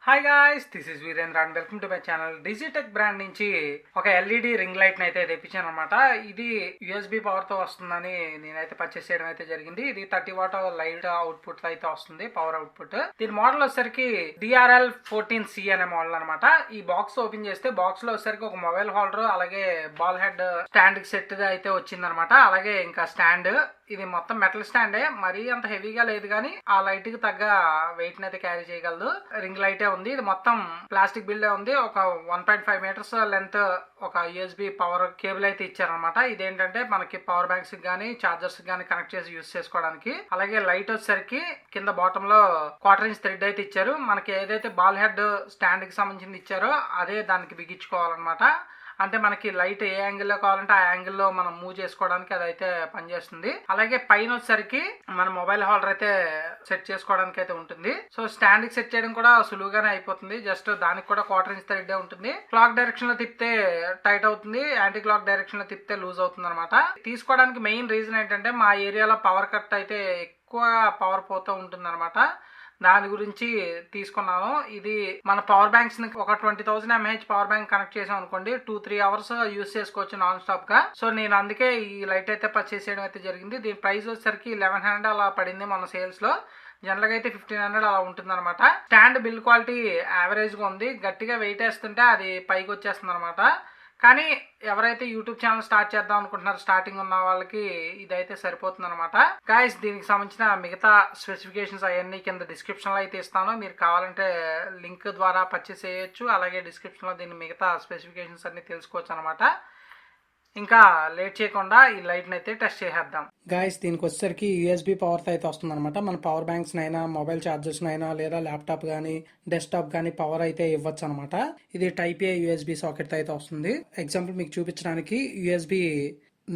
Hi guys, this is Virendra and welcome to my channel. Digitech brand నుంచి ఒక LED ring light అయితే తెప్పించాను అనమాట. ఇది యూఎస్బి పవర్ తో వస్తుందని నేనైతే పర్చేస్ చేయడం అయితే జరిగింది. ఇది 30 వాట్ లైట్ అవుట్పుట్ అయితే వస్తుంది, పవర్ అవుట్పుట్. దీని మోడల్ వచ్చేసరికి DRL 14C అనే మోడల్ అనమాట. ఈ బాక్స్ ఓపెన్ చేస్తే బాక్స్ లో వచ్చేసరికి ఒక మొబైల్ హోల్డర్, అలాగే బాల్ హెడ్ స్టాండ్ సెట్ అయితే వచ్చింది అనమాట. అలాగే ఇంకా స్టాండ్, ఇది మొత్తం మెటల్ స్టాండే, మరీ అంత హెవీగా లేదు కానీ ఆ లైట్ కి తగ్గ వెయిట్ అయితే క్యారీ చేయగలదు. రింగ్ లైటే ఉంది. ఇది మొత్తం ప్లాస్టిక్ బిల్డే ఉంది. ఒక 1.5 మీటర్స్ లెంత్ ఒక యూఎస్బి పవర్ కేబుల్ అయితే ఇచ్చారనమాట. ఇదేంటంటే మనకి పవర్ బ్యాంక్స్ గానీ చార్జర్స్ గానీ కనెక్ట్ చేసి యూజ్ చేసుకోవడానికి. అలాగే లైట్ వచ్చేసరికి కింద బాటమ్ లో 1/4 ఇంచ్ థ్రెడ్ అయితే ఇచ్చారు. మనకి ఏదైతే బాల్ హెడ్ స్టాండ్ కి సంబంధించింది ఇచ్చారో అదే దానికి బిగించుకోవాలన్నమాట. అంటే మనకి లైట్ ఏ యాంగిల్లో కావాలంటే ఆ యాంగిల్లో మనం మూవ్ చేసుకోవడానికి అదైతే పనిచేస్తుంది. అలాగే పైన వచ్చేసరికి మన మొబైల్ హోల్డర్ అయితే సెట్ చేసుకోవడానికి అయితే ఉంటుంది. సో స్టాండ్ కి సెట్ చేయడం కూడా సులువుగానే అయిపోతుంది. జస్ట్ దానికి కూడా 1/4 ఇంచ్ థ్రెడ్ ఉంటుంది. క్లాక్ డైరెక్షన్ లో తిప్పితే టైట్ అవుతుంది, యాంటీ క్లాక్ డైరెక్షన్ లో తిప్పితే లూజ్ అవుతుంది అనమాట. తీసుకోవడానికి మెయిన్ రీజన్ ఏంటంటే మా ఏరియాలో పవర్ కట్ అయితే ఎక్కువ పవర్ పోతూ ఉంటుంది అనమాట. దాని గురించి తీసుకున్నాను. ఇది మన పవర్ బ్యాంక్స్ ని ఒక 20,000 mAh పవర్ బ్యాంక్ కనెక్ట్ చేసాం అనుకోండి, 2-3 అవర్స్ యూస్ చేసుకోవచ్చు నాన్ స్టాప్ గా. సో నేను అందుకే ఈ లైట్ అయితే పర్చేస్ చేయడం అయితే జరిగింది. దీని ప్రైస్ వచ్చేసరికి 1100 అలా పడింది మన సేల్స్ లో. జనరల్ గా అయితే 1500 అలా ఉంటుంది అనమాట. స్టాండ్ బిల్ క్వాలిటీ యావరేజ్ గా ఉంది. గట్టిగా వెయిట్ వేస్తుంటే అది పైకి వచ్చేస్తుంది అనమాట. కానీ ఎవరైతే యూట్యూబ్ ఛానల్ స్టార్ట్ చేద్దాం అనుకుంటున్నారో స్టార్టింగ్ ఉన్న వాళ్ళకి ఇదైతే సరిపోతుంది అనమాట. గాయస్, దీనికి సంబంధించిన మిగతా స్పెసిఫికేషన్స్ అవన్నీ కింద డిస్క్రిప్షన్ లో అయితే ఇస్తాను. మీరు కావాలంటే లింక్ ద్వారా పర్చేస్ చేయొచ్చు. అలాగే డిస్క్రిప్షన్ లో దీని మిగతా స్పెసిఫికేషన్స్ అన్ని తెలుసుకోవచ్చు అనమాట. ఇంకా లేట్ చేయకుండా ఈ లైట్ అయితే టెస్ట్ చేసేద్దాం. గాయస్, దీనికి వచ్చేసరికి యూఎస్బి పవర్ తో అయితే వస్తుంది అనమాట. మన పవర్ బ్యాంక్స్ నైనా, మొబైల్ చార్జర్స్ నైనా, లేదా ల్యాప్టాప్ గానీ, డెస్క్టాప్ గానీ పవర్ అయితే ఇవ్వచ్చు అనమాట. ఇది టైప్ ఏ యూఎస్బి సాకెట్ అయితే వస్తుంది. ఎగ్జాంపుల్ మీకు చూపించడానికి యూఎస్బి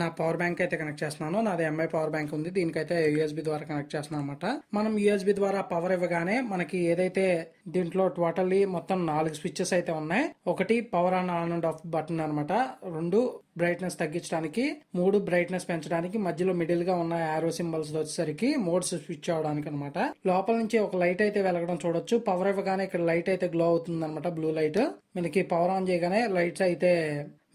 నా పవర్ బ్యాంక్ అయితే కనెక్ట్ చేస్తున్నాను. నాది ఎంఐ పవర్ బ్యాంక్ ఉంది. దీనికైతే యూఎస్బి ద్వారా కనెక్ట్ చేస్తున్నాను అనమాట. మనం యూఎస్బి ద్వారా పవర్ ఇవ్వగానే మనకి ఏదైతే దీంట్లో టోటల్లీ మొత్తం 4 స్విచ్చెస్ అయితే ఉన్నాయి. ఒకటి power on and of button అనమాట. 2 బ్రైట్నెస్ తగ్గించడానికి, 3 బ్రైట్నెస్ పెంచడానికి, మధ్యలో మిడిల్ గా ఉన్న యారో సింబల్స్ వచ్చేసరికి మోడ్స్ స్విచ్ అవడానికి అనమాట. లోపల నుంచి ఒక లైట్ అయితే వెలగడం చూడొచ్చు. పవర్ ఇవ్వగానే ఇక్కడ లైట్ అయితే గ్లో అవుతుంది అనమాట, బ్లూ లైట్. మనకి పవర్ ఆన్ చేయగానే లైట్స్ అయితే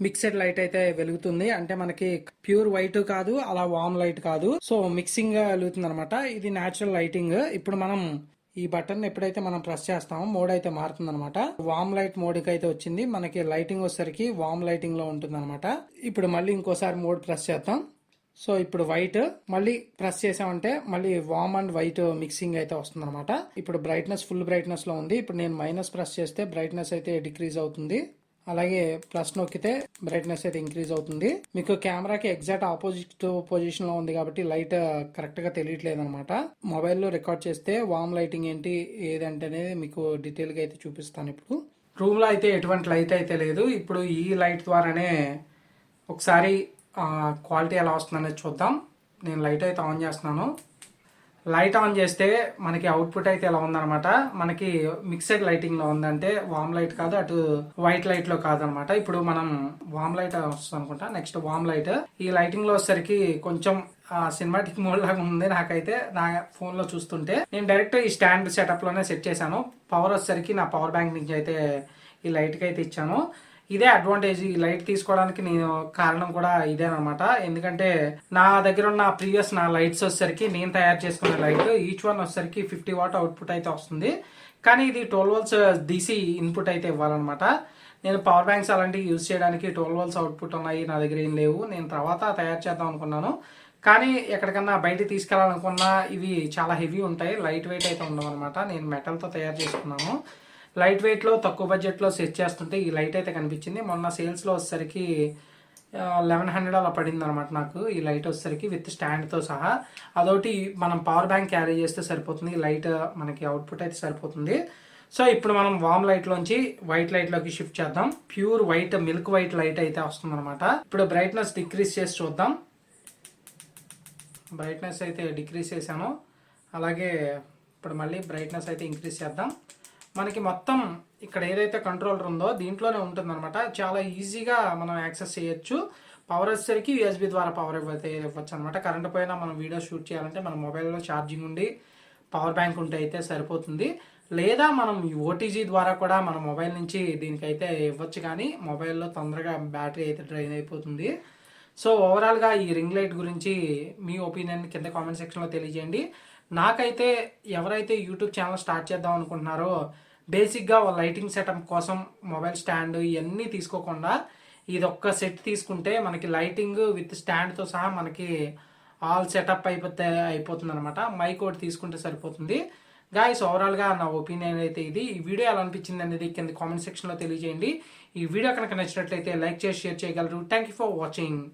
మిక్సెడ్ లైట్ అయితే వెలుగుతుంది. అంటే మనకి ప్యూర్ వైట్ కాదు, అలా వామ్ లైట్ కాదు. సో మిక్సింగ్ గా వెలుగుతుంది అనమాట. ఇది న్యాచురల్ లైటింగ్. ఇప్పుడు మనం ఈ బటన్ ఎప్పుడైతే మనం ప్రెస్ చేస్తామో మోడ్ అయితే మారుతుంది అనమాట. వామ్ లైట్ మోడ్ కి అయితే వచ్చింది. మనకి లైటింగ్ వచ్చేసరికి వామ్ లైటింగ్ లో ఉంటుంది అనమాట. ఇప్పుడు మళ్ళీ ఇంకోసారి మోడ్ ప్రెస్ చేద్దాం. సో ఇప్పుడు వైట్, మళ్ళీ ప్రెస్ చేసామంటే మళ్ళీ వామ్ అండ్ వైట్ మిక్సింగ్ అయితే వస్తుంది అనమాట. ఇప్పుడు బ్రైట్నెస్ ఫుల్ బ్రైట్నెస్ లో ఉంది. ఇప్పుడు నేను మైనస్ ప్రెస్ చేస్తే బ్రైట్నెస్ అయితే డిక్రీజ్ అవుతుంది. అలాగే ప్లస్ నొక్కితే బ్రైట్నెస్ అయితే ఇంక్రీజ్ అవుతుంది. మీకు కెమెరాకి ఎగ్జాక్ట్ ఆపోజిట్ పొజిషన్ లో ఉంది కాబట్టి లైట్ కరెక్ట్ గా తెలియట్లేదు అనమాట. మొబైల్లో రికార్డ్ చేస్తే వామ్ లైటింగ్ ఏంటి ఏదంటే మీకు డీటెయిల్ గా అయితే చూపిస్తాను. ఇప్పుడు రూమ్ లో అయితే ఎటువంటి లైట్ అయితే లేదు. ఇప్పుడు ఈ లైట్ ద్వారానే ఒకసారి క్వాలిటీ ఎలా వస్తుందనేది చూద్దాం. నేను లైట్ అయితే ఆన్ చేస్తున్నాను. లైట్ ఆన్ చేస్తే మనకి అవుట్పుట్ అయితే ఎలా ఉందనమాట. మనకి మిక్సెడ్ లైటింగ్ లో ఉందంటే వామ్ లైట్ కాదు, అటు వైట్ లైట్ లో కాదనమాట. ఇప్పుడు మనం వామ్ లైట్ వస్తుంది అనుకుంటా. నెక్స్ట్ వామ్ లైట్. ఈ లైటింగ్ లో వచ్చేసరికి కొంచెం సినిమాటిక్ మోడ్ లాగా ఉంది నాకైతే, నా ఫోన్ లో చూస్తుంటే. నేను డైరెక్ట్ ఈ స్టాండ్ సెటప్ లోనే సెట్ చేశాను. పవర్ వచ్చేసరికి నా పవర్ బ్యాంక్ నుంచి అయితే ఈ లైట్ కి అయితే ఇచ్చాను. ఇదే అడ్వాంటేజ్. ఈ లైట్ తీసుకోవడానికి నేను కారణం కూడా ఇదేనమాట. ఎందుకంటే నా దగ్గర ఉన్న ప్రీవియస్ నా లైట్స్ వచ్చేసరికి నేను తయారు చేసుకున్న లైట్ ఈచ్ వన్ వచ్చేసరికి 50 వాట్ అవుట్పుట్ అయితే వస్తుంది. కానీ ఇది 12 వోల్ట్స్ DC ఇన్పుట్ అయితే ఇవ్వాలన్నమాట. నేను పవర్ బ్యాంక్స్ అలాంటివి యూజ్ చేయడానికి 12 వోల్ట్స్ అవుట్పుట్ ఉన్నాయి నా దగ్గర, ఏం లేవు. నేను తర్వాత తయారు చేద్దాం అనుకున్నాను. కానీ ఎక్కడికన్నా బయటికి తీసుకెళ్ళాలనుకున్నా ఇవి చాలా హెవీ ఉంటాయి, లైట్ వెయిట్ అయితే ఉండవు అనమాట. నేను మెటల్తో తయారు చేసుకున్నాను. లైట్ వెయిట్ లో తక్కువ బడ్జెట్ లో సెట్ చేస్తుంటే ఈ లైట్ అయితే కనిపించింది. మొన్న సేల్స్ లో వచ్చేసరికి 1100 అలా పడింది అనమాట నాకు ఈ లైట్ వచ్చేసరికి, విత్ స్టాండ్ తో సహా. అదొకటి మనం పవర్ బ్యాంక్ క్యారీ చేస్తే సరిపోతుంది. లైట్ మనకి అవుట్పుట్ అయితే సరిపోతుంది. సో ఇప్పుడు మనం వామ్ లైట్ లోంచి వైట్ లైట్ లోకి షిఫ్ట్ చేద్దాం. Pure white, milk white light అయితే వస్తుంది అనమాట. ఇప్పుడు బ్రైట్నెస్ డిక్రీజ్ చేసి చూద్దాం. బ్రైట్నెస్ అయితే డిక్రీజ్ చేశాను. అలాగే ఇప్పుడు మళ్ళీ బ్రైట్నెస్ అయితే ఇంక్రీజ్ చేద్దాం. మనకి మొత్తం ఇక్కడ ఏదైతే కంట్రోలర్ ఉందో దీంట్లోనే ఉంటుంది అనమాట. చాలా ఈజీగా మనం యాక్సెస్ చేయొచ్చు. పవర్ వచ్చేసరికి యూఎస్బి ద్వారా పవర్ ఇవ్వచ్చు అనమాట. కరెంట్ పోయినా మనం వీడియో షూట్ చేయాలంటే మన మొబైల్లో ఛార్జింగ్ ఉండి పవర్ బ్యాంక్ ఉంటే అయితే సరిపోతుంది. లేదా మనం ఓటీజీ ద్వారా కూడా మన మొబైల్ నుంచి దీనికైతే ఇవ్వచ్చు, కానీ మొబైల్లో తొందరగా బ్యాటరీ అయితే డ్రైన్ అయిపోతుంది. సో ఓవరాల్గా ఈ రింగ్ లైట్ గురించి మీ ఒపీనియన్ కింద కామెంట్ సెక్షన్లో తెలియజేయండి. నాకైతే ఎవరైతే యూట్యూబ్ ఛానల్ స్టార్ట్ చేద్దాం అనుకుంటున్నారో బేసిక్గా లైటింగ్ సెటప్ కోసం మొబైల్ స్టాండ్ ఇవన్నీ తీసుకోకుండా ఇది ఒక్క సెట్ తీసుకుంటే మనకి లైటింగ్ విత్ స్టాండ్తో సహా మనకి ఆల్ సెటప్ అయిపోతుంది అనమాట. మైక్ ఒకటి తీసుకుంటే సరిపోతుంది. గాయస్ ఓవరాల్గా నా ఒపీనియన్ అయితే ఇది. ఈ వీడియో ఎలా అనిపించింది అనేది కింద కామెంట్ సెక్షన్లో తెలియజేయండి. ఈ వీడియో కనుక నచ్చినట్లయితే లైక్ చేసి షేర్ చేయగలరు. Thank you for watching.